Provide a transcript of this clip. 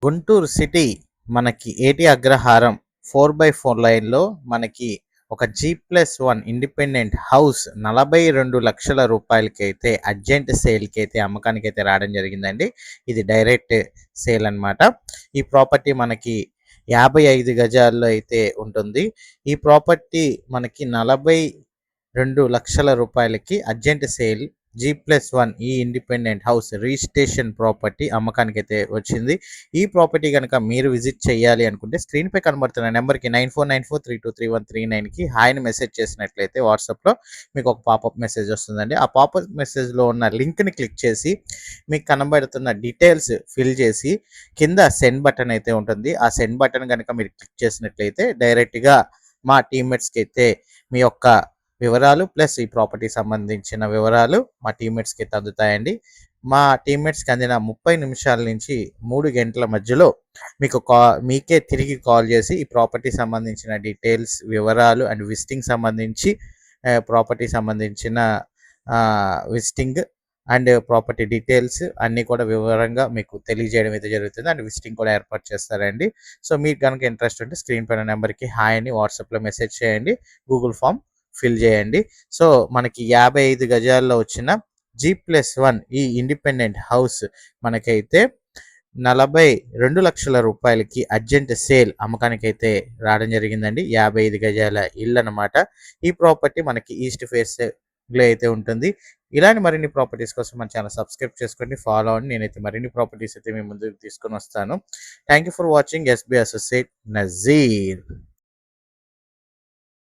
Guntur city మనకి ఏటీ అగ్రహారం 4/4 లైన్‌లో మనకి ఒక G+1 ఇండిపెండెంట్ హౌస్ 42 లక్షల రూపాయలకైతే అర్జెంట్ సేల్‌కైతే అమ్మకానికైతే రావడం జరిగిందండి. ఇది డైరెక్ట్ సేల్ అన్నమాట. ఈ ప్రాపర్టీ మనకి 55 గజాల్లో అయితే ఉంటుంది. ఈ ప్రాపర్టీ మనకి 42 లక్షల రూపాయలకి అర్జెంట్ సేల్ G+1 ఈ ఇండిపెండెంట్ హౌస్ రిజిస్ట్రేషన్ ప్రాపర్టీ అమ్మకానికైతే వచ్చింది. ఈ ప్రాపర్టీ కనుక మీరు విజిట్ చేయాలి అనుకుంటే స్క్రీన్‌పై కనబడుతున్న నెంబర్‌కి 9494323139కి హాయ్‌ని మెసేజ్ చేసినట్లయితే వాట్సాప్‌లో మీకు ఒక పాపప్ మెసేజ్ వస్తుందండి. ఆ పాపప్ మెసేజ్‌లో ఉన్న లింక్‌ని క్లిక్ చేసి మీకు కనబడుతున్న డీటెయిల్స్ ఫిల్ చేసి కింద సెండ్ బటన్ అయితే ఉంటుంది. ఆ సెండ్ బటన్ కనుక మీరు క్లిక్ చేసినట్లయితే డైరెక్ట్‌గా మా టీమ్‌మేట్స్‌కి అయితే మీ యొక్క వివరాలు ప్లస్ ఈ ప్రాపర్టీ సంబంధించిన వివరాలు మా టీమ్మేట్స్కి అయితే అందుతాయండి. మా టీమ్మేట్స్కి అందిన 30 నిమిషాల నుంచి 3 గంటల మధ్యలో మీకు మీకే తిరిగి కాల్ చేసి ఈ ప్రాపర్టీ సంబంధించిన డీటెయిల్స్ వివరాలు అండ్ విజిటింగ్ సంబంధించి ప్రాపర్టీ సంబంధించిన విజిటింగ్ అండ్ ప్రాపర్టీ డీటెయిల్స్ అన్నీ కూడా వివరంగా మీకు తెలియజేయడం అయితే జరుగుతుంది. అండ్ విజిటింగ్ కూడా ఏర్పాటు చేస్తారండి. సో మీకు కనుక ఇంట్రెస్ట్ ఉంటే స్క్రీన్ పైన నెంబర్కి హాయ్ అని వాట్సాప్లో మెసేజ్ చేయండి. గూగుల్ ఫామ్ ఫిల్ చేయండి. సో మనకి 55 గజాల్లో వచ్చిన G+1 ఈ ఇండిపెండెంట్ హౌస్ మనకైతే 42 లక్షల రూపాయలకి అర్జెంట్ సేల్ అమ్మకానికైతే రావడం జరిగిందండి. 55 గజాల ఇల్లు అనమాట. ఈ ప్రాపర్టీ మనకి ఈస్ట్ ఫేస్‌లో అయితే ఉంటుంది. ఇలాంటి మరిన్ని ప్రాపర్టీస్ కోసం మన ఛానల్ సబ్స్క్రైబ్ చేసుకోండి, ఫాలో అవ్వండి. నేనైతే మరిన్ని ప్రాపర్టీస్ అయితే మీ ముందుకు తీసుకొని వస్తాను. Thank you for watching. SB associate Nazir.